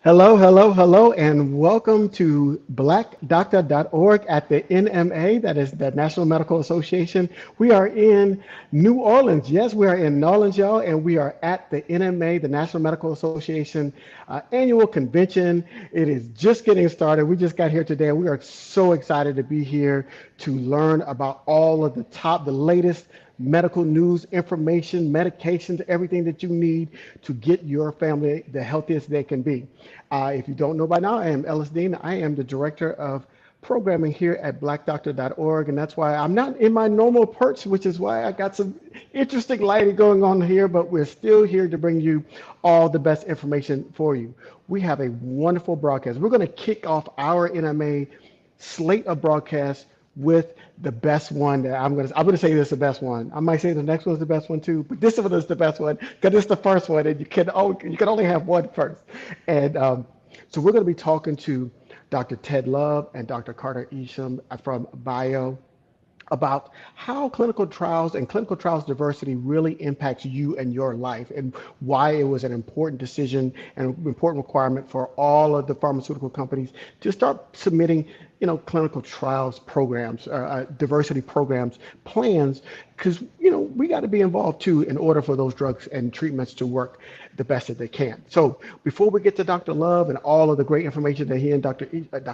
Hello, hello, hello, and welcome to blackdoctor.org at the NMA, that is the National Medical Association. We are in New Orleans. Yes, we are in New Orleans, y'all, and we are at the NMA, the National Medical Association annual convention. It is just getting started. We just got here today, and we are so excited to be here to learn about all of the latest medical news, information, medications, everything that you need to get your family the healthiest they can be. If you don't know by now, I am Ellis Dean. I am the director of programming here at blackdoctor.org, and that's why I'm not in my normal perch, which is why I got some interesting lighting going on here, but we're still here to bring you all the best information for you. We have a wonderful broadcast. We're going to kick off our NMA slate of broadcasts with the best one that I'm gonna say this is the best one. I might say the next one's the best one too, but this one is the best one because it's the first one, and you can only have one first. And so we're gonna be talking to Dr. Ted Love and Dr. Carter Isham from Bio about how clinical trials and clinical trials diversity really impacts you and your life, and why it was an important decision and an important requirement for all of the pharmaceutical companies to start submitting, clinical trials programs, diversity programs, plans, because we got to be involved too in order for those drugs and treatments to work the best that they can. So before we get to Dr. Love and all of the great information that he and Dr.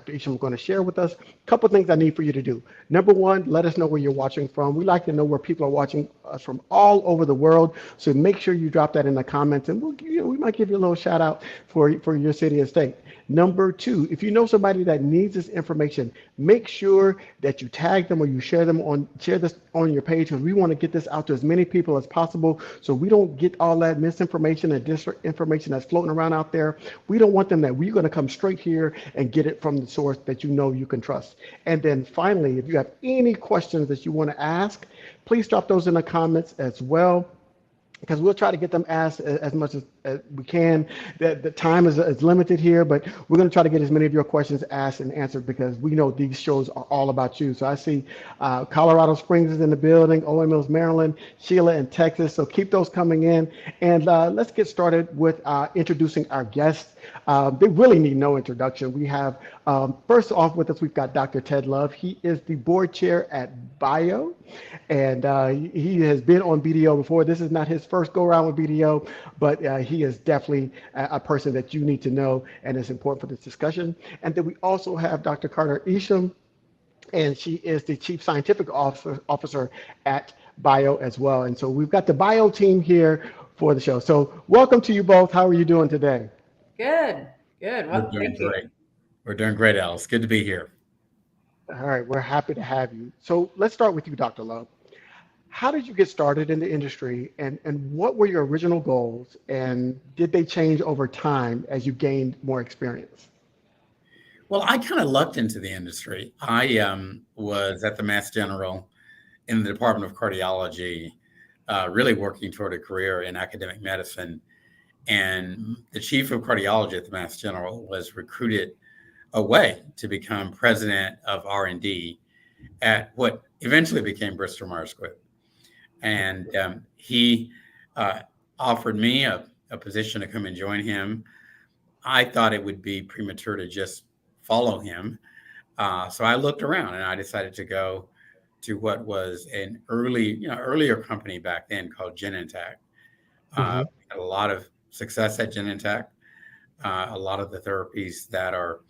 Isham are going to share with us, a couple of things I need for you to do. Number one, let us know where you're watching from. We like to know where people are watching us from all over the world. So make sure you drop that in the comments, and we might give you a little shout out for your city and state. Number two, if you know somebody that needs this information, make sure that you tag them or you share this on your page, because we want to get this out to as many people as possible, so we don't get all that misinformation and disinformation that's floating around out there. We don't want them that. We're going to come straight here and get it from the source that you can trust. And then finally, if you have any questions that you want to ask, please drop those in the comments as well, because we'll try to get them asked as much as we can. The time is limited here, but we're going to try to get as many of your questions asked and answered, because we know these shows are all about you. So I see Colorado Springs is in the building, Owens Mills, Maryland, Sheila in Texas. So keep those coming in. And let's get started with introducing our guests. They really need no introduction. We have, first off with us, we've got Dr. Ted Love. He is the board chair at Bio, and he has been on BDO before. This is not his first go around with BDO, but he is definitely a person that you need to know, and it's important for this discussion. And then we also have Dr. Carter Isham, and she is the chief scientific officer at Bio as well. And so we've got the Bio team here for the show. So welcome to you both. How are you doing today? Good, good. We're Well, doing thank you. great. We're doing great, Alice. Good to be here. All right, we're happy to have you. So let's start with you, Dr. Love. How did you get started in the industry, and what were your original goals, and did they change over time as you gained more experience? Well, I kind of lucked into the industry. I was at the Mass General in the Department of Cardiology, really working toward a career in academic medicine. And the chief of cardiology at the Mass General was recruited away to become president of R&D at what eventually became Bristol Myers Squibb. And he uh, offered me a position to come and join him. I thought it would be premature to just follow him. So I looked around and I decided to go to what was an earlier company back then called Genentech. Hmm. Had a lot of success at Genentech. A lot of the therapies that are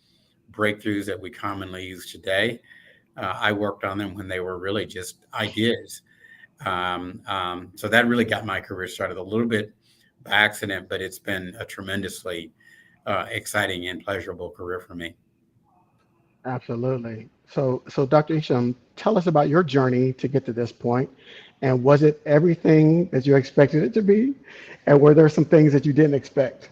breakthroughs that we commonly use today, I worked on them when they were really just ideas. So that really got my career started a little bit by accident, but it's been a tremendously exciting and pleasurable career for me. Absolutely. So Dr. Isham, tell us about your journey to get to this point, and was it everything that you expected it to be, and were there some things that you didn't expect?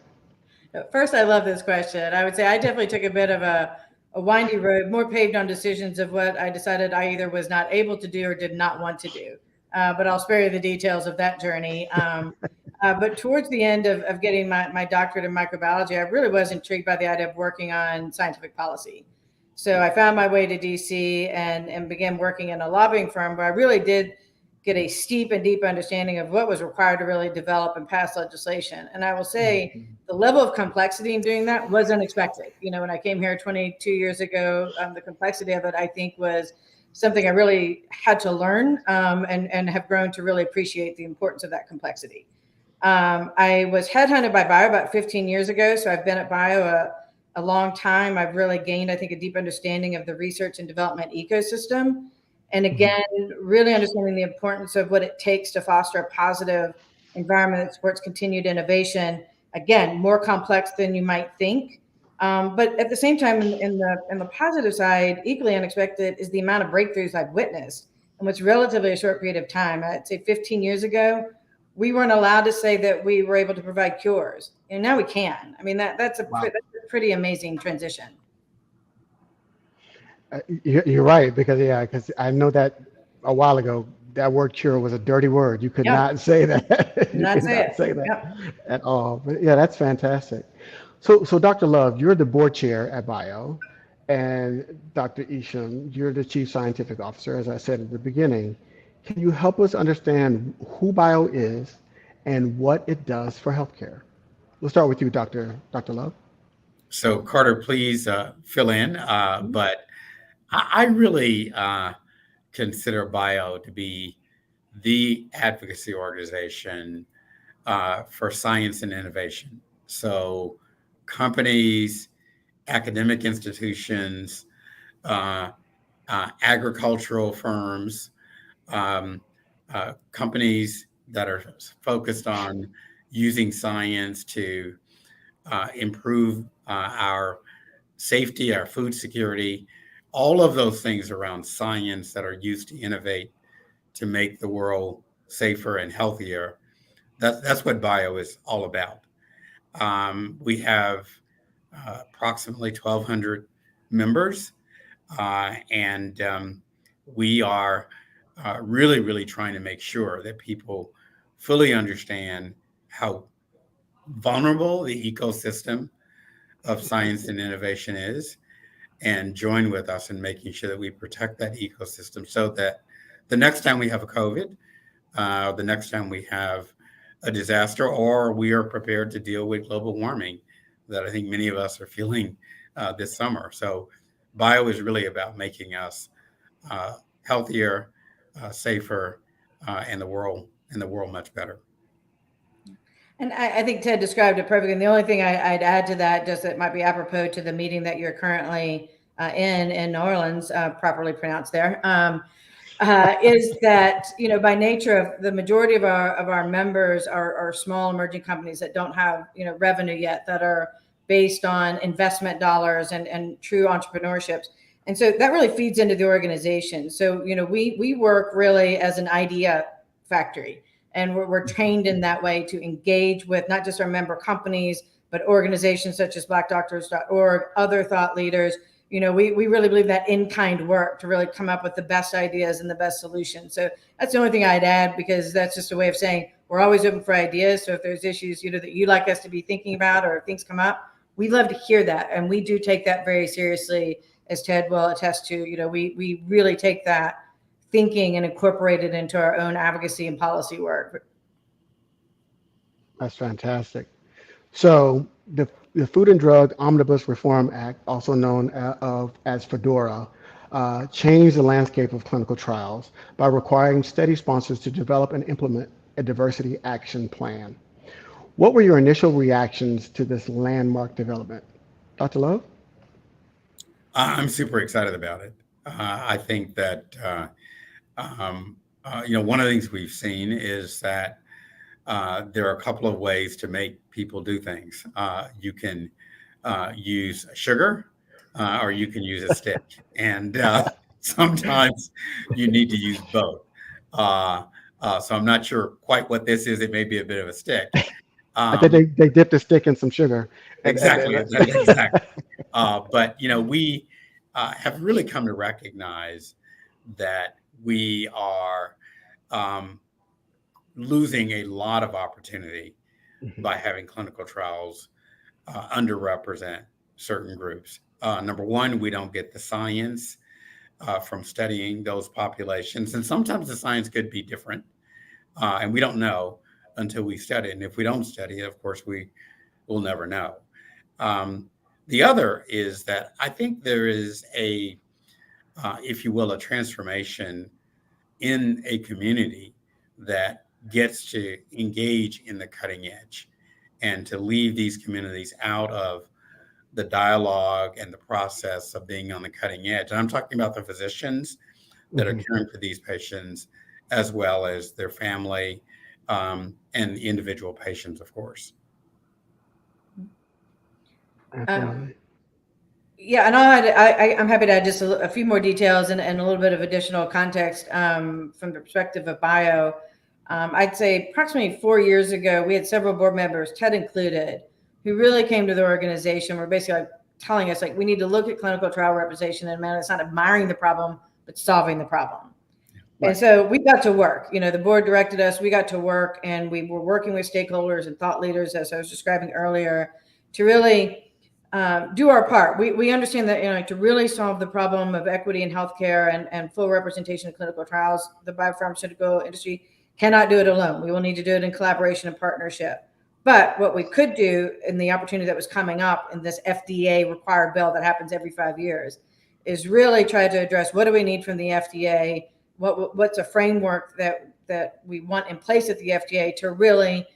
First, I love this question. I would say I definitely took a bit of a windy road, more paved on decisions of what I decided I either was not able to do or did not want to do. But I'll spare you the details of that journey. But towards the end of getting my doctorate in microbiology, I really was intrigued by the idea of working on scientific policy. So I found my way to DC and began working in a lobbying firm where I really did get a steep and deep understanding of what was required to really develop and pass legislation. And I will say the level of complexity in doing that was unexpected. When I came here 22 years ago, the complexity of it, I think, was something I really had to learn, and have grown to really appreciate the importance of that complexity. I was headhunted by Bio about 15 years ago. So I've been at Bio a long time. I've really gained, I think, a deep understanding of the research and development ecosystem. And again, really understanding the importance of what it takes to foster a positive environment that supports continued innovation. Again, more complex than you might think. But at the same time, in the positive side, equally unexpected is the amount of breakthroughs I've witnessed in what's relatively a short period of time. I'd say 15 years ago, we weren't allowed to say that we were able to provide cures, and now we can. I mean, that's a pretty amazing transition. You're right, because I know that a while ago that word cure was a dirty word. You could not say that. You could not say that at all. But yeah, that's fantastic. So Dr. Love, you're the board chair at Bio, and Dr. Isham, you're the chief scientific officer, as I said at the beginning. Can you help us understand who Bio is and what it does for healthcare? We'll start with you, Dr. Love. So Carter, please fill in. But I really consider Bio to be the advocacy organization for science and innovation. So companies, academic institutions, agricultural firms, companies that are focused on using science to improve our safety, our food security, all of those things around science that are used to innovate to make the world safer and healthier. That's what Bio is all about. We have approximately 1,200 members, and we are really, really trying to make sure that people fully understand how vulnerable the ecosystem of science and innovation is, and join with us in making sure that we protect that ecosystem so that the next time we have a COVID, the next time we have a disaster, or we are prepared to deal with global warming that I think many of us are feeling this summer. So Bio is really about making us healthier, safer, and the world much better. And I think Ted described it perfectly. And the only thing I'd add to that, just that might be apropos to the meeting that you're currently in New Orleans, properly pronounced there, is that, by nature of the majority of our members are small emerging companies that don't have, revenue yet, that are based on investment dollars and true entrepreneurships. And so that really feeds into the organization. So, we work really as an idea factory. And we're trained in that way to engage with not just our member companies, but organizations such as blackdoctors.org, other thought leaders. We really believe that in-kind work to really come up with the best ideas and the best solutions. So that's the only thing I'd add, because that's just a way of saying we're always open for ideas. So if there's issues, that you'd like us to be thinking about, or if things come up, we'd love to hear that. And we do take that very seriously, as Ted will attest to. We really take that thinking and incorporate it into our own advocacy and policy work. That's fantastic. So the Food and Drug Omnibus Reform Act, also known as FDORA, changed the landscape of clinical trials by requiring study sponsors to develop and implement a diversity action plan. What were your initial reactions to this landmark development? Dr. Love? I'm super excited about it. I think that one of the things we've seen is that there are a couple of ways to make people do things. You can use sugar, or you can use a stick, and sometimes you need to use both. So I'm not sure quite what this is. It may be a bit of a stick. I think they dipped the stick in some sugar. Exactly. Exactly. But we have really come to recognize that we are losing a lot of opportunity by having clinical trials underrepresent certain groups. Number one, we don't get the science from studying those populations. And sometimes the science could be different, and we don't know until we study it. And if we don't study it, of course, we will never know. Um, the other is that I think there is if you will, a transformation in a community that gets to engage in the cutting edge and to leave these communities out of the dialogue and the process of being on the cutting edge. And I'm talking about the physicians that are Mhm. caring for these patients, as well as their family, and the individual patients, of course. Um, Absolutely. yeah, and I'm happy to add just a few more details and a little bit of additional context from the perspective of bio. I'd say approximately 4 years ago, we had several board members, Ted included, who really came to the organization. Were basically like telling us like we need to look at clinical trial representation and man, it's not admiring the problem, but solving the problem. Right. And so we got to work. The board directed us. We got to work, and we were working with stakeholders and thought leaders, as I was describing earlier, to really do our part. We understand that to really solve the problem of equity in healthcare and full representation in clinical trials, the biopharmaceutical industry cannot do it alone. We will need to do it in collaboration and partnership. But what we could do in the opportunity that was coming up in this FDA required bill that happens every 5 years is really try to address what do we need from the FDA, what's a framework that we want in place at the FDA to really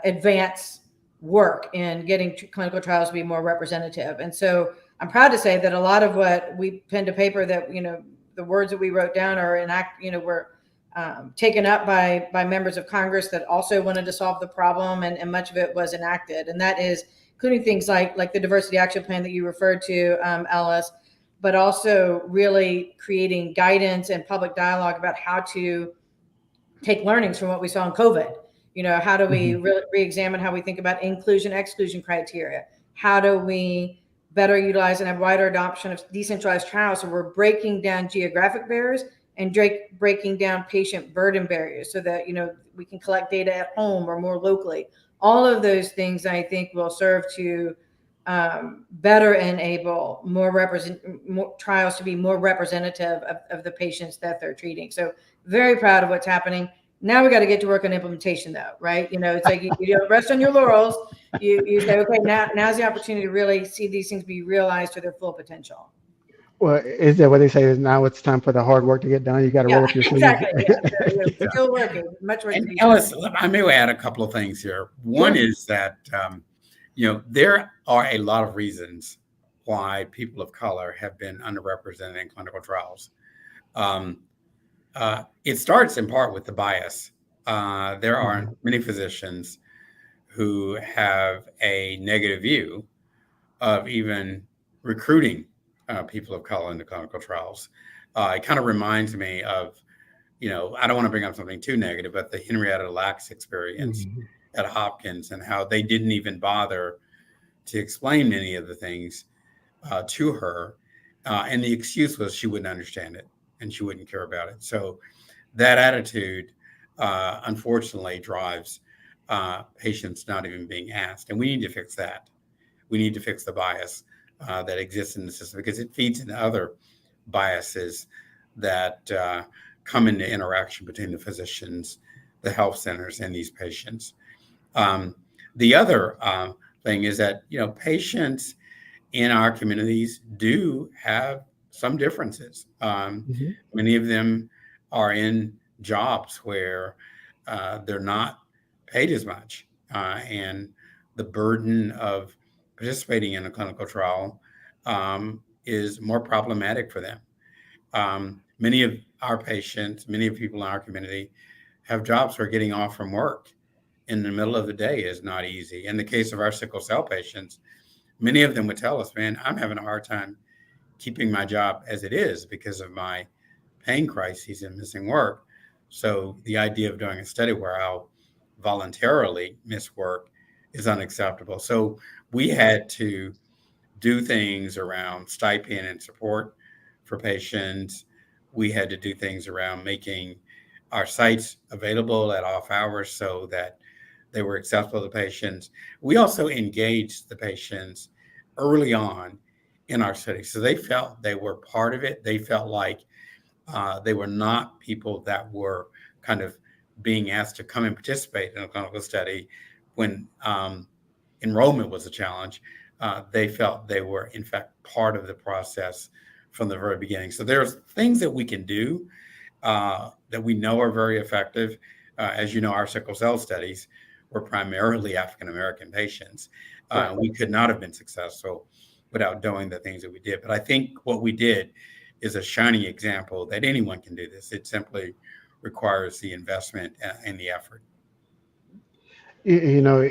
advance work in getting clinical trials to be more representative. And so I'm proud to say that a lot of what we pen to paper that, the words that we wrote down are were taken up by members of Congress that also wanted to solve the problem, and much of it was enacted. And that is including things like the diversity action plan that you referred to, Ellis, but also really creating guidance and public dialogue about how to take learnings from what we saw in COVID. How do we Mhm. really re-examine how we think about inclusion, exclusion criteria? How do we better utilize and have wider adoption of decentralized trials? So we're breaking down geographic barriers and breaking down patient burden barriers so that, we can collect data at home or more locally. All of those things I think will serve to better enable more trials to be more representative of the patients that they're treating. So very proud of what's happening. Now we got to get to work on implementation, though, right? It's like you don't rest on your laurels. You say, okay, now's the opportunity to really see these things be realized to their full potential. Well, is that what they say is now it's time for the hard work to get done? You got to Yeah, roll up your sleeves. exactly. Yeah, so, still working. Much work to And be done. Ellis, I may add a couple of things here. One Sure. is that there are a lot of reasons why people of color have been underrepresented in clinical trials. Um, it starts in part with the bias. There are Mhm. many physicians who have a negative view of even recruiting people of color into clinical trials. It kind of reminds me of, I don't want to bring up something too negative, but the Henrietta Lacks experience Mhm. at Hopkins and how they didn't even bother to explain many of the things to her. And the excuse was she wouldn't understand it and she wouldn't care about it. So that attitude, unfortunately, drives patients not even being asked. And we need to fix that. We need to fix the bias that exists in the system because it feeds into other biases that come into interaction between the physicians, the health centers, and these patients. Um, the other thing is that patients in our communities do have some differences. Mhm. Many of them are in jobs where they're not paid as much, and the burden of participating in a clinical trial is more problematic for them. Many of our patients, many of people in our community have jobs where getting off from work in the middle of the day is not easy. In the case of our sickle cell patients, many of them would tell us, man, I'm having a hard time keeping my job as it is because of my pain crises and missing work. So the idea of doing a study where I'll voluntarily miss work is unacceptable. So we had to do things around stipend and support for patients. We had to do things around making our sites available at off hours so that they were accessible to patients. We also engaged the patients early on in our study. So they felt they were part of it. They felt like they were not people that were kind of being asked to come and participate in a clinical study when enrollment was a challenge. They felt they were, in fact, part of the process from the very beginning. So there's things that we can do that we know are very effective. As you know, our sickle cell studies were primarily African-American patients. We could not have been successful without doing the things that we did. But I think what we did is a shining example that anyone can do this. It simply requires the investment and the effort. You know,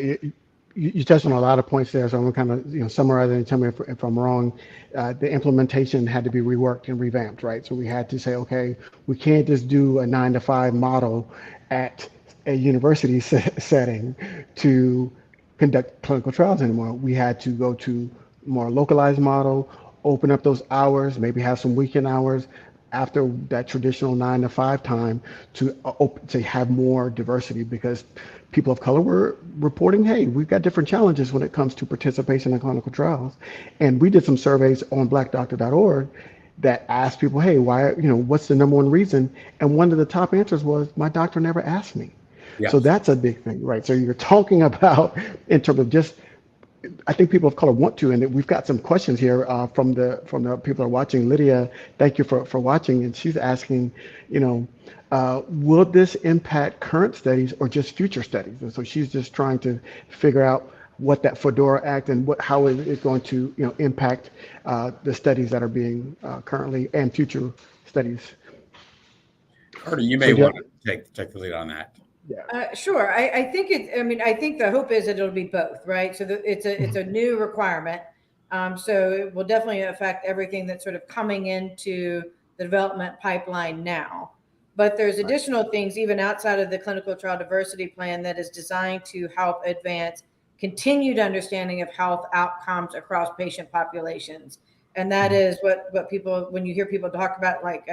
you touched on a lot of points there, so I'm kind of summarizing and tell me if I'm wrong. The implementation had to be reworked and revamped, right? So we had to say, okay, we can't just do a 9-to-5 model at a university setting to conduct clinical trials anymore. We had to go to more localized model, open up those hours, maybe have some weekend hours after that traditional 9-to-5 time to have more diversity, because people of color were reporting, hey, we've got different challenges when it comes to participation in clinical trials. And we did some surveys on blackdoctor.org that asked people, hey, why, what's the number one reason? And one of the top answers was, my doctor never asked me. Yes. So that's a big thing, right? So you're talking about in terms of just, I think people of color want to, and we've got some questions here from the people who are watching. Lydia, thank you for watching, and she's asking, will this impact current studies or just future studies? And so she's just trying to figure out what that FDORA Act and how it is going to impact the studies that are being currently and future studies. Carter, you may want to take the lead on that. Yeah. Sure. I think I think the hope is that it'll be both, right? So it's a new requirement. So it will definitely affect everything that's sort of coming into the development pipeline now. But there's additional things even outside of the clinical trial diversity plan that is designed to help advance continued understanding of health outcomes across patient populations. And that is what people, when you hear people talk about, like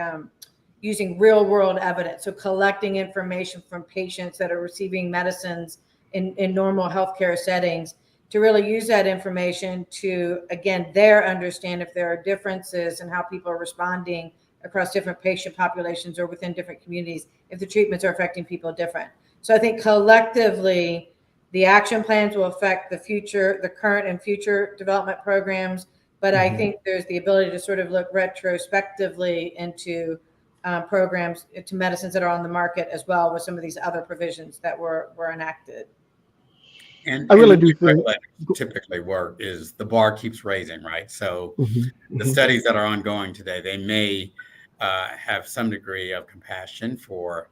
using real world evidence. So collecting information from patients that are receiving medicines in normal healthcare settings, to really use that information to, again, understand if there are differences in how people are responding across different patient populations or within different communities, if the treatments are affecting people different. So I think collectively, the action plans will affect the current and future development programs. But I think there's the ability to sort of look retrospectively into programs, to medicines that are on the market as well, with some of these other provisions that were enacted. And I really do think typically work is the bar keeps raising, right? So the studies that are ongoing today, they may have some degree of compassion for,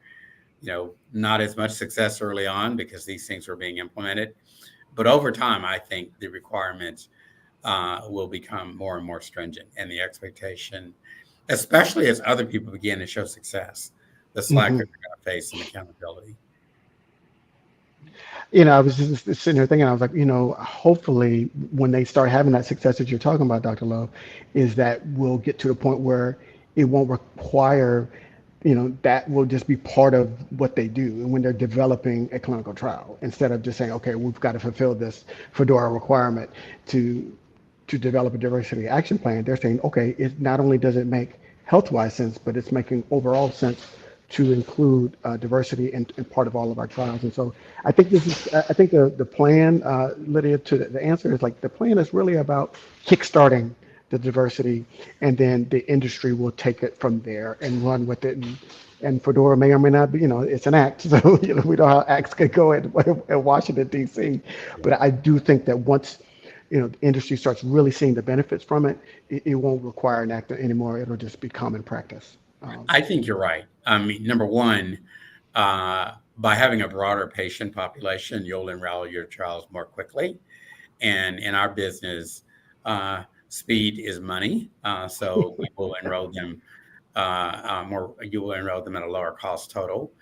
not as much success early on because these things are being implemented. But over time, I think the requirements will become more and more stringent, and the expectation, especially as other people begin to show success, the slackers are going to face some accountability. I was just sitting here thinking, I was like, hopefully when they start having that success that you're talking about, Dr. Love, is that we'll get to the point where it won't require, that will just be part of what they do. And when they're developing a clinical trial, instead of just saying, okay, we've got to fulfill this FDORA requirement to develop a diversity action plan, they're saying, okay, it not only does it make health-wise sense, but it's making overall sense to include diversity in part of all of our trials. And so I think the plan, Lydia, to the answer is, like, the plan is really about kickstarting the diversity, and then the industry will take it from there and run with it. And FDORA may or may not be, it's an act. So, we know how acts can go in Washington, D.C. But I do think that once, the industry starts really seeing the benefits from it, it won't require an act anymore. It'll just be common practice. I think you're right. I mean, number one, by having a broader patient population, you'll enroll your trials more quickly. And in our business, speed is money. So we will enroll them you will enroll them at a lower cost total.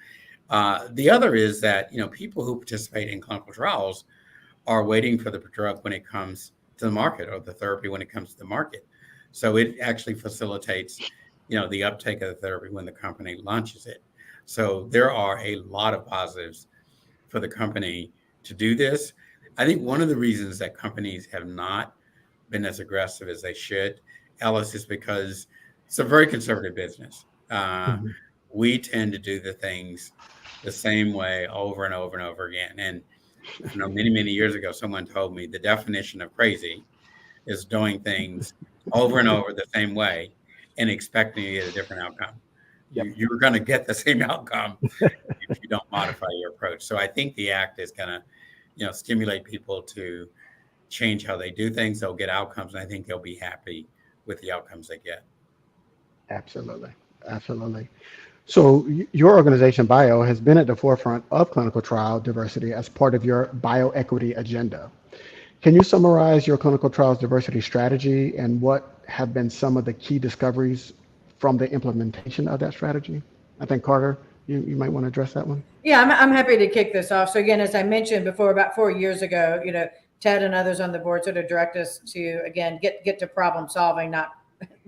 The other is that, people who participate in clinical trials are waiting for the drug when it comes to the market, or the therapy when it comes to the market. So it actually facilitates the uptake of the therapy when the company launches it. So there are a lot of positives for the company to do this. I think one of the reasons that companies have not been as aggressive as they should. Ellis, is because it's a very conservative business. Mhm. We tend to do the things the same way over and over and over again. And I know many, many years ago, someone told me the definition of crazy is doing things over and over the same way and expecting to get a different outcome. Yep. You're going to get the same outcome if you don't modify your approach. So I think the act is going to, stimulate people to change how they do things. They'll get outcomes, and I think they'll be happy with the outcomes they get. Absolutely. Absolutely. So your organization, BIO, has been at the forefront of clinical trial diversity as part of your bioequity agenda. Can you summarize your clinical trials diversity strategy and what have been some of the key discoveries from the implementation of that strategy? I think Carter, you might want to address that one. Yeah, I'm happy to kick this off. So again, as I mentioned before, about 4 years ago, Ted and others on the board sort of direct us to, again, get to problem solving, not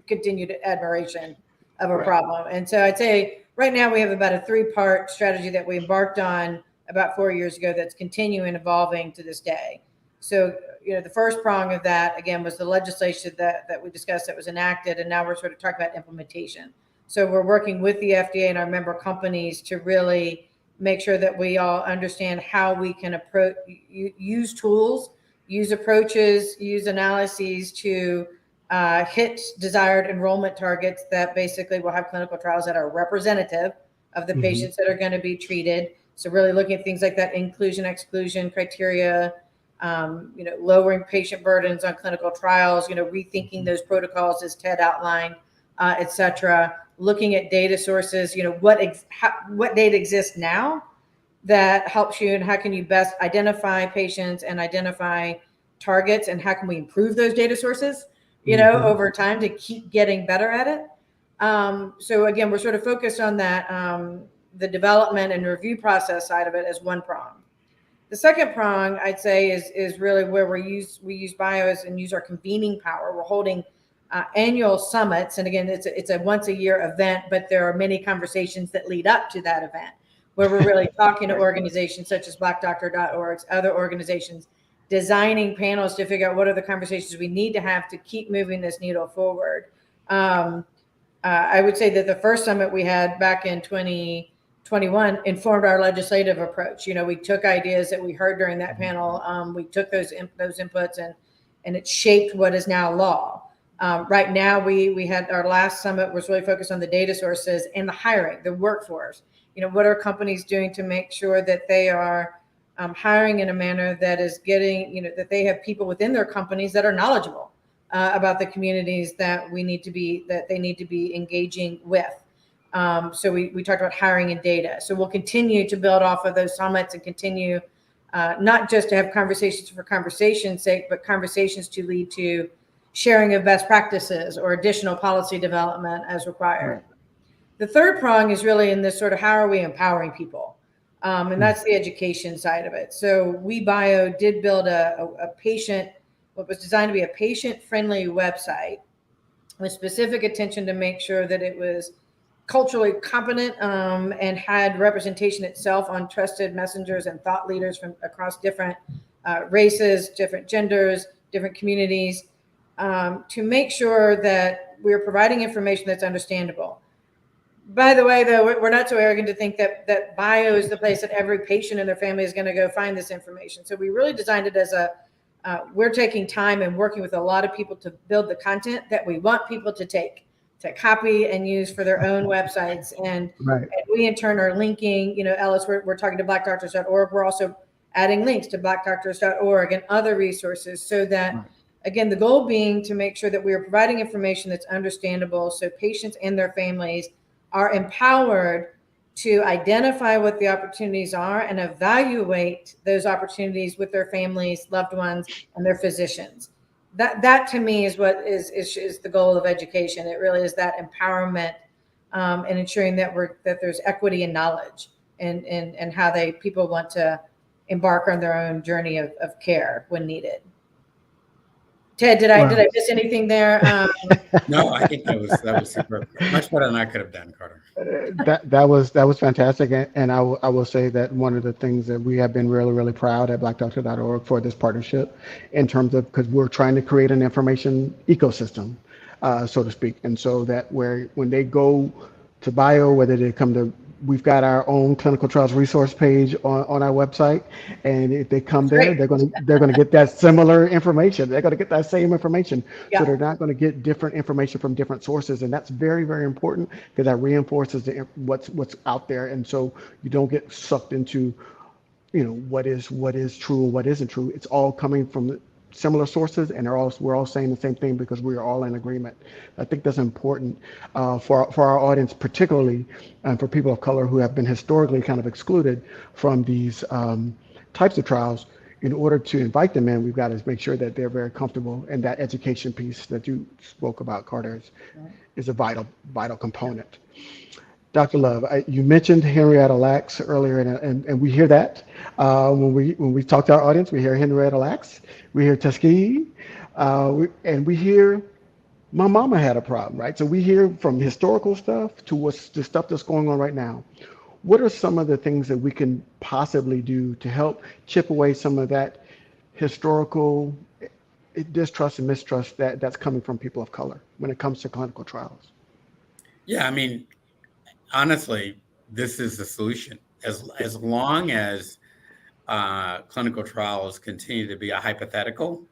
continued admiration of a problem. And so I'd say right now we have about a 3-part strategy that we embarked on about 4 years ago that's continuing evolving to this day. So, the first prong of that, again, was the legislation that we discussed that was enacted, and now we're sort of talking about implementation. So we're working with the FDA and our member companies to really make sure that we all understand how we can approach, use tools, use approaches, use analyses to hit desired enrollment targets that basically will have clinical trials that are representative of the patients that are going to be treated. So really looking at things like that inclusion, exclusion criteria, lowering patient burdens on clinical trials, rethinking those protocols as Ted outlined, et cetera. Looking at data sources, what data exists now that helps you, and how can you best identify patients and identify targets, and how can we improve those data sources, over time to keep getting better at it. So again, we're sort of focused on that, the development and review process side of it as one prong. The second prong, I'd say, is really where we use BIOS and use our convening power. We're holding annual summits, and again, it's a once a year event, but there are many conversations that lead up to that event where we're really talking to organizations such as BlackDoctor.org, other organizations, designing panels to figure out what are the conversations we need to have to keep moving this needle forward. I would say that the first summit we had back in 2021 informed our legislative approach. We took ideas that we heard during that panel. We took those inputs and it shaped what is now law. Right now, we had our last summit was really focused on the data sources and the hiring, the workforce. What are companies doing to make sure that they are hiring in a manner that is getting, that they have people within their companies that are knowledgeable about the communities that they need to be engaging with. So we talked about hiring and data. So we'll continue to build off of those summits and continue not just to have conversations for conversation's sake, but conversations to lead to sharing of best practices or additional policy development as required. Right. The third prong is really in this sort of how are we empowering people? And that's the education side of it. So we BIO did build what was designed to be a patient-friendly website with specific attention to make sure that it was culturally competent and had representation itself on trusted messengers and thought leaders from across different races, different genders, different communities, to make sure that we're providing information that's understandable. By the way, though, we're not so arrogant to think that BIO is the place that every patient and their family is going to go find this information. So we really designed it as we're taking time and working with a lot of people to build the content that we want people to copy and use for their own websites. And, right. And we in turn are linking, Ellis, we're talking to blackdoctors.org. We're also adding links to blackdoctors.org and other resources so that, right. Again, the goal being to make sure that we are providing information that's understandable so patients and their families are empowered to identify what the opportunities are and evaluate those opportunities with their families, loved ones, and their physicians. That to me is what is the goal of education. It really is that empowerment and ensuring that there's equity and knowledge and how people want to embark on their own journey of care when needed. Ted, did I Well, miss anything there? No, I think that was super, much better than I could have done, Carter. that was fantastic, and I will say that one of the things that we have been really really proud at BlackDoctor.org for this partnership, in terms of, because we're trying to create an information ecosystem, so to speak, and so that where when they go to bio, whether they come to, we've got our own clinical trials resource page on our website, and if they come That's there, great. they're going to get that similar information. They're going to get that same information, so Yeah. they're not going to get different information from different sources, and that's very very important, because that reinforces what's out there, and so you don't get sucked into, what is true and what isn't true. It's all coming from similar sources, and we're all saying the same thing, because we are all in agreement. I think that's important, for our audience, particularly, and for people of color who have been historically kind of excluded from these, types of trials. In order to invite them in, we've got to make sure that they're very comfortable, and that education piece that you spoke about, Carter, is a vital component. Dr. Love, you mentioned Henrietta Lacks earlier, and we hear that, when we talk to our audience. We hear Henrietta Lacks, we hear Tuskegee, and we hear my mama had a problem, right? So we hear from historical stuff to what's the stuff that's going on right now. What are some of the things that we can possibly do to help chip away some of that historical distrust and mistrust that's coming from people of color when it comes to clinical trials? Yeah, I mean, honestly, this is the solution. As long as clinical trials continue to be a hypothetical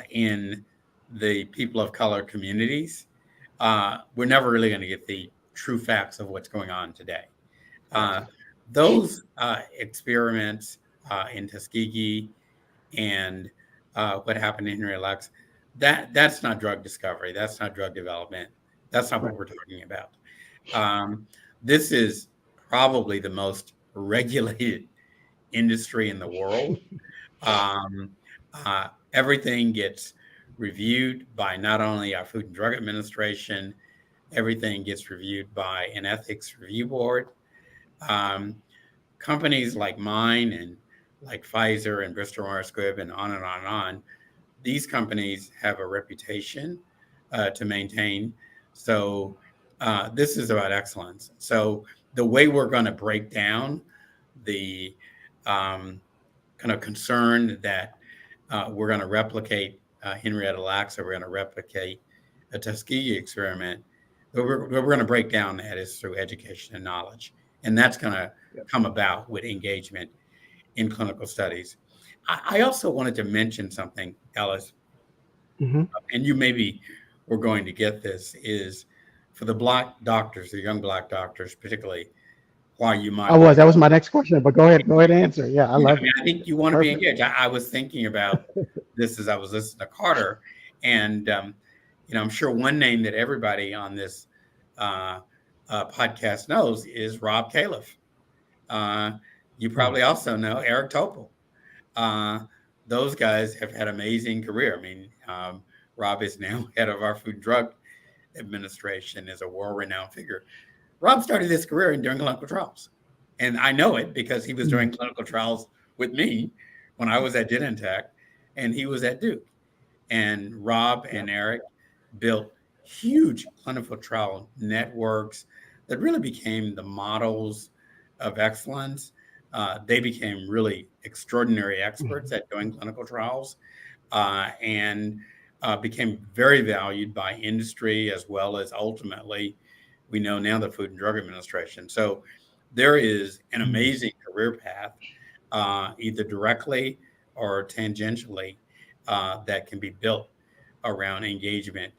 in the people of color communities, we're never really going to get the true facts of what's going on today. Those experiments in Tuskegee and what happened in Henrietta Lacks, that's not drug discovery. That's not drug development. That's not what we're talking about. This is probably the most regulated industry in the world. Everything gets reviewed by not only our Food and Drug Administration, everything gets reviewed by an ethics review board. Companies like mine and like Pfizer and Bristol Myers Squibb and on and on and on, these companies have a reputation to maintain. So this is about excellence. So the way we're going to break down the kind of concern that we're going to replicate Henrietta Lacks, or we're going to replicate a Tuskegee experiment, we're going to break down that is through education and knowledge. And that's going to come about with engagement in clinical studies. I also wanted to mention something, Ellis, Mm-hmm. and you maybe were going to get this, is for the Black doctors, the young Black doctors, particularly, why you might That was my next question, but go ahead and answer. Yeah, I Yeah, love I mean, it. I think you want to be Perfect. engaged. I was thinking about this as I was listening to Carter, and I'm sure one name that everybody on this podcast knows is Rob Califf. You probably also know Eric Topol. Those guys have had amazing career. I mean, Rob is now head of our Food and Drug Administration, is a world-renowned figure. Rob started his career doing clinical trials. And I know it because he was doing clinical trials with me when I was at Genentech and he was at Duke. And Rob and Eric built huge clinical trial networks that really became the models of excellence. They became really extraordinary experts at doing clinical trials and became very valued by industry, as well as ultimately, we know now, the Food and Drug Administration. So there is an amazing career path, either directly or tangentially, that can be built around engagement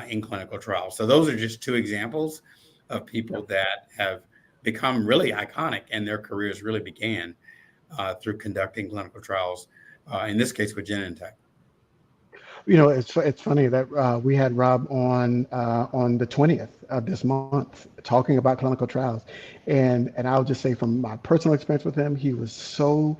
in clinical trials. So those are just two examples of people that have become really iconic, and their careers really began through conducting clinical trials, in this case with Genentech. It's funny that we had Rob on the 20th of this month talking about clinical trials, and I'll just say from my personal experience with him, he was so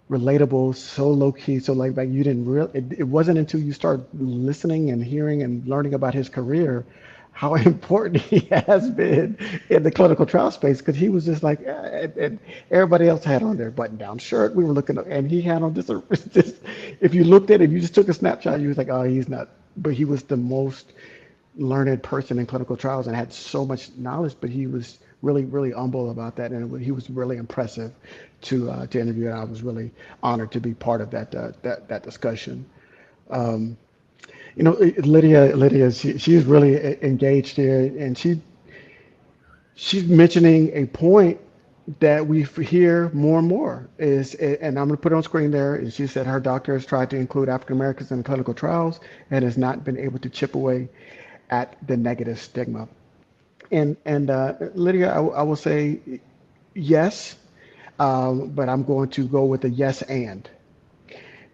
relatable, so low key, so laid back. You didn't real it wasn't until you start listening and hearing and learning about his career how important he has been in the clinical trial space because he was just like, and everybody else had on their button-down shirt. We were looking, and he had on this. If you looked at it, you just took a snapshot. You was like, oh, he's not. But he was the most learned person in clinical trials and had so much knowledge. But he was really, really humble about that, and he was really impressive to interview. And I was really honored to be part of that discussion. Um, Lydia, she's really engaged here, and she's mentioning a point that we hear more and more is, and I'm going to put it on screen there. And she said her doctor has tried to include African Americans in clinical trials and has not been able to chip away at the negative stigma. And Lydia, I will say yes, but I'm going to go with a yes and.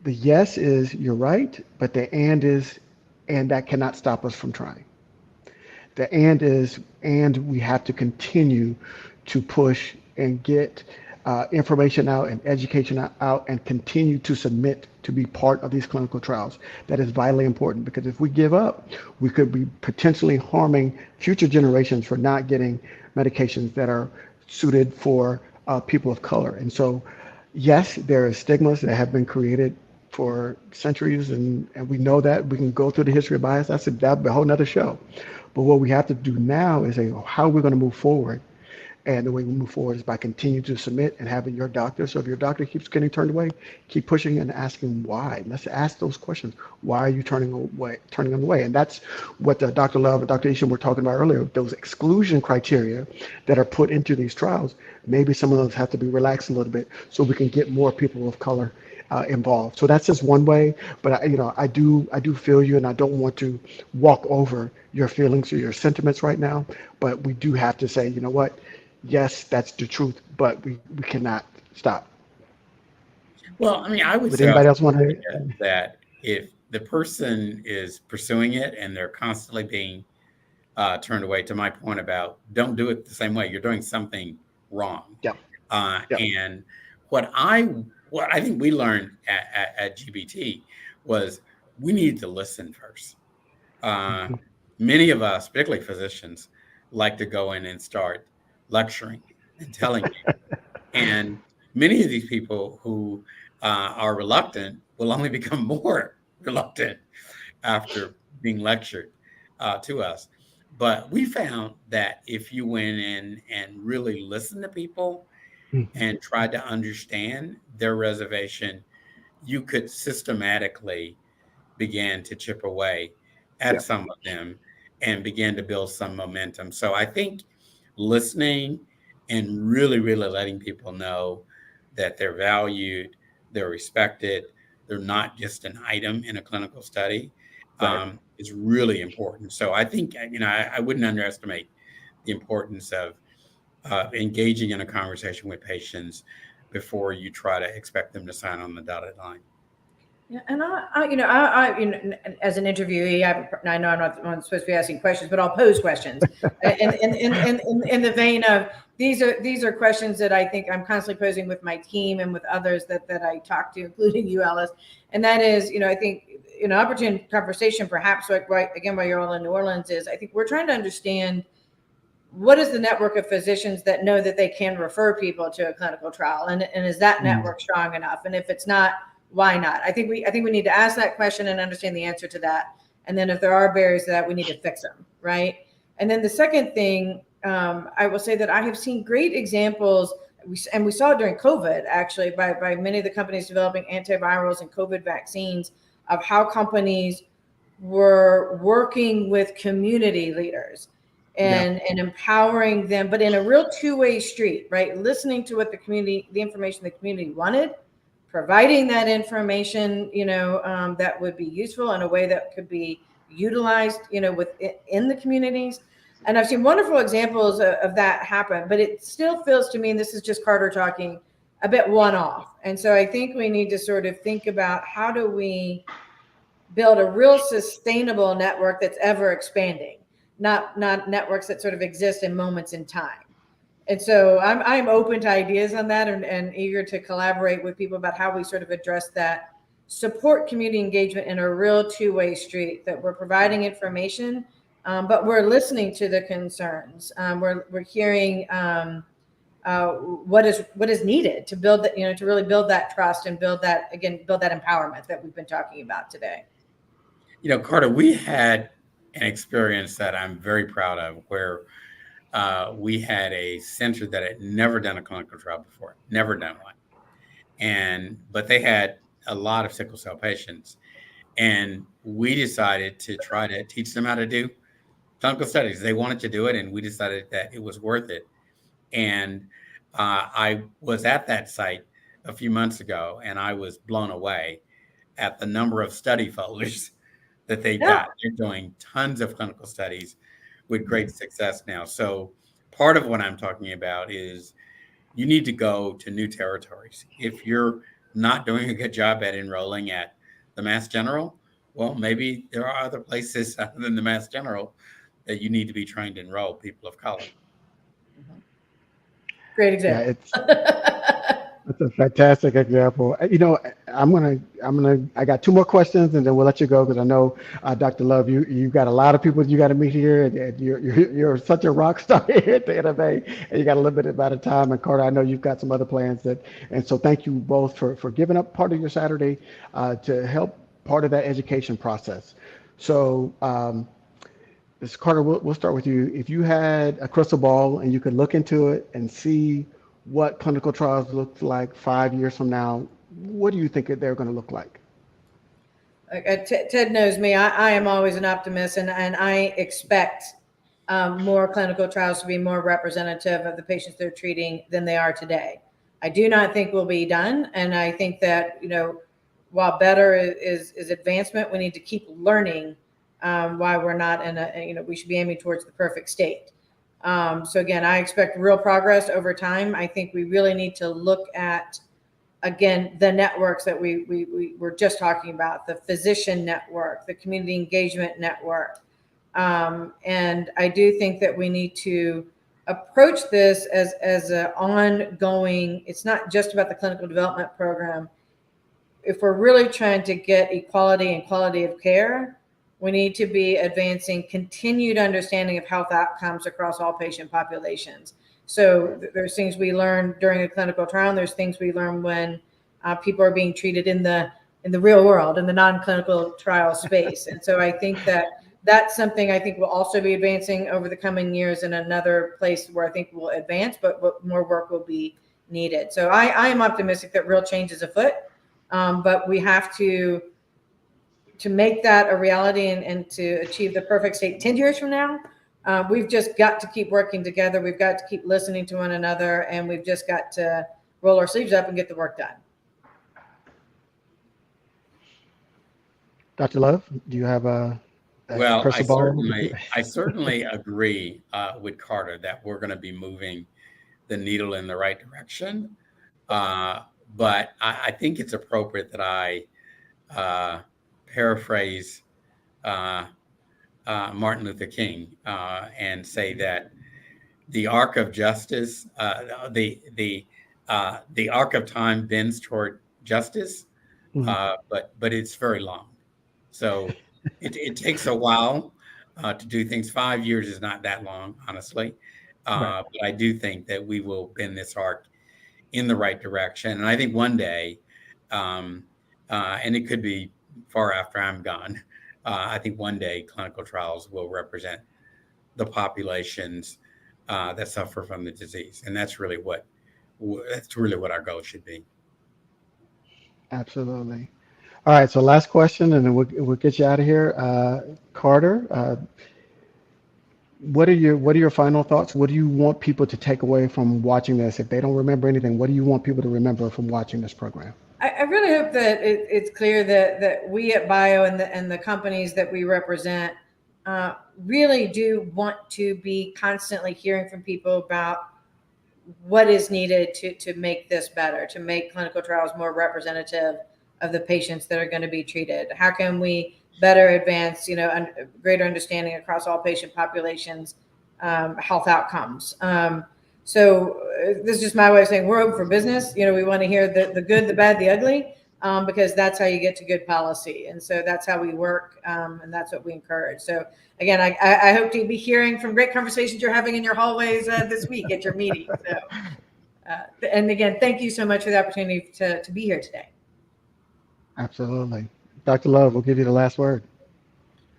The yes is you're right, but the and is, and that cannot stop us from trying. The and is, and we have to continue to push and get information out and education out and continue to submit to be part of these clinical trials. That is vitally important because if we give up, we could be potentially harming future generations for not getting medications that are suited for people of color. And so, yes, there are stigmas that have been created for centuries, and we know that. We can go through the history of bias. That'd be a whole nother show. But what we have to do now is say, how are we going to move forward? And the way we move forward is by continuing to submit and having your doctor. So if your doctor keeps getting turned away, keep pushing and asking why. Let's ask those questions. Why are you turning them away? And that's what Dr. Love and Dr. Isham were talking about earlier. Those exclusion criteria that are put into these trials, maybe some of those have to be relaxed a little bit so we can get more people of color involved. So that's just one way. But I do feel you, and I don't want to walk over your feelings or your sentiments right now. But we do have to say, you know what? Yes, that's the truth, but we cannot stop. Well, I mean, I would Would say anybody also else want to? that if the person is pursuing it and they're constantly being turned away, to my point about don't do it the same way, you're doing something wrong. Yeah, yeah. And what I think we learned at GBT was we needed to listen first. Uh, Mhm. Many of us, particularly physicians, like to go in and start lecturing and telling people. And many of these people who are reluctant will only become more reluctant after being lectured to us. But we found that if you went in and really listened to people Mhm. and tried to understand their reservation, you could systematically begin to chip away at Yeah, some of them and begin to build some momentum. So I think listening and really, really letting people know that they're valued, they're respected, they're not just an item in a clinical study right. is really important. So I think, I wouldn't underestimate the importance of engaging in a conversation with patients before you try to expect them to sign on the dotted line. Yeah, and as an interviewee, I know I'm not the one supposed to be asking questions, but I'll pose questions. In the vein of these are questions that I think I'm constantly posing with my team and with others that I talk to, including you, Alice. And that is, I think an opportune conversation, perhaps, right again, while you're all in New Orleans, is I think we're trying to understand what is the network of physicians that know that they can refer people to a clinical trial, and is that Mm. network strong enough? And if it's not, why not? I think we need to ask that question and understand the answer to that. And then if there are barriers to that, we need to fix them, right? And then the second thing, I will say that I have seen great examples, and we saw it during COVID actually by many of the companies developing antivirals and COVID vaccines, of how companies were working with community leaders Yeah, and empowering them, but in a real two-way street, right? Listening to what the information the community wanted, providing that information, that would be useful in a way that could be utilized, in the communities. And I've seen wonderful examples of that happen, but it still feels to me, and this is just Carter talking, a bit one-off. And so I think we need to sort of think about how do we build a real sustainable network that's ever expanding, not networks that sort of exist in moments in time. And so I'm open to ideas on that, and eager to collaborate with people about how we sort of address that, support community engagement in a real two-way street, that we're providing information but we're listening to the concerns. We're hearing what is needed to build that, to really build that trust and build that empowerment that we've been talking about today. Carter, we had an experience that I'm very proud of where we had a center that had never done a clinical trial before, never done one. But they had a lot of sickle cell patients. And we decided to try to teach them how to do clinical studies. They wanted to do it, and we decided that it was worth it. And I was at that site a few months ago, and I was blown away at the number of study folders that they got. They're doing tons of clinical studies with great success now. So part of what I'm talking about is you need to go to new territories. If you're not doing a good job at enrolling at the Mass General, well, maybe there are other places other than the Mass General that you need to be trying to enroll people of color. Great example. Yeah, it's a fantastic example. I got 2 more questions and then we'll let you go because I know, Dr. Love, you've got a lot of people you got to meet here. And you're such a rock star here at the NMA, and you got a little bit about of time. And Carter, I know you've got some other plans and so thank you both for giving up part of your Saturday to help part of that education process. So, Carter, we'll start with you. If you had a crystal ball and you could look into it and see what clinical trials look like 5 years from now, what do you think they're going to look like? Ted knows me. I am always an optimist, and I expect more clinical trials to be more representative of the patients they're treating than they are today. I do not think we'll be done, and I think that while better is advancement, we need to keep learning why we're not we should be aiming towards the perfect state. So again, I expect real progress over time. I think we really need to look at, again, the networks that we were just talking about, the physician network, the community engagement network. And I do think that we need to approach this as an ongoing, it's not just about the clinical development program. If we're really trying to get equality and quality of care, we need to be advancing continued understanding of health outcomes across all patient populations. So there's things we learn during a clinical trial, and there's things we learn when people are being treated in the real world, in the non-clinical trial space. And so I think that's something I think will also be advancing over the coming years, in another place where I think we'll advance, but more work will be needed. So I am optimistic that real change is afoot, but we have to make that a reality and to achieve the perfect state 10 years from now. We've just got to keep working together. We've got to keep listening to one another, and we've just got to roll our sleeves up and get the work done. Dr. Love, do you have a crystal ball? I certainly agree with Carter that we're going to be moving the needle in the right direction. But I think it's appropriate that I paraphrase Martin Luther King and say that the arc of justice, the arc of time bends toward justice, but it's very long. So it takes a while to do things. 5 years is not that long, honestly. Right. But I do think that we will bend this arc in the right direction. And I think one day, and it could be far after I'm gone, I think one day clinical trials will represent the populations that suffer from the disease. And that's really what our goal should be. Absolutely. All right. So last question, and then we'll get you out of here. Carter, what are your final thoughts? What do you want people to take away from watching this? If they don't remember anything, what do you want people to remember from watching this program? I really hope that it's clear that we at BIO and the companies that we represent really do want to be constantly hearing from people about what is needed to make this better, to make clinical trials more representative of the patients that are going to be treated. How can we better advance, greater understanding across all patient populations, health outcomes? So this is just my way of saying we're open for business. We want to hear the good, the bad, the ugly. because that's how you get to good policy. And so that's how we work, and that's what we encourage. So again, I hope to be hearing from great conversations you're having in your hallways this week at your meeting. So, and again, thank you so much for the opportunity to be here today. Absolutely. Dr. Love, we'll give you the last word.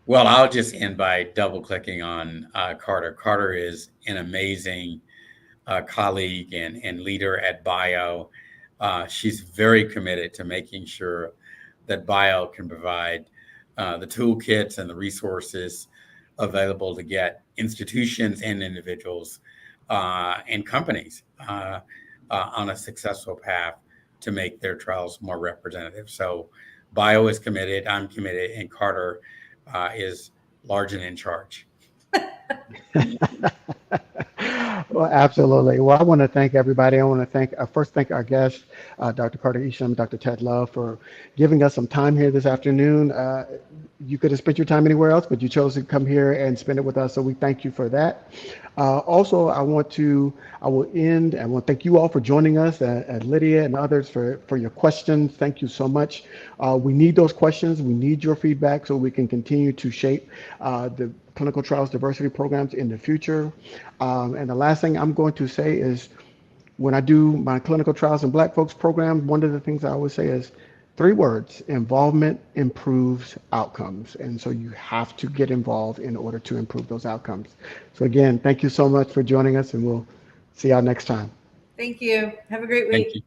Well, I'll just end by double clicking on Carter. Carter is an amazing colleague and leader at BIO. She's very committed to making sure that BIO can provide the toolkits and the resources available to get institutions and individuals and companies on a successful path to make their trials more representative. So BIO is committed, I'm committed, and Carter is large and in charge. Well, absolutely. Well, I want to thank everybody. I want to first thank our guest, Dr. Carter Isham, Dr. Ted Love, for giving us some time here this afternoon. You could have spent your time anywhere else, but you chose to come here and spend it with us. So we thank you for that. Also, I want to thank you all for joining us, and Lydia and others for your questions. Thank you so much. We need those questions. We need your feedback so we can continue to shape the clinical trials diversity programs in the future. And the last thing I'm going to say is, when I do my clinical trials and Black folks program, one of the things I always say is 3 words: involvement improves outcomes. And so you have to get involved in order to improve those outcomes. So again, thank you so much for joining us, and we'll see y'all next time. Thank you. Have a great week. Thank you.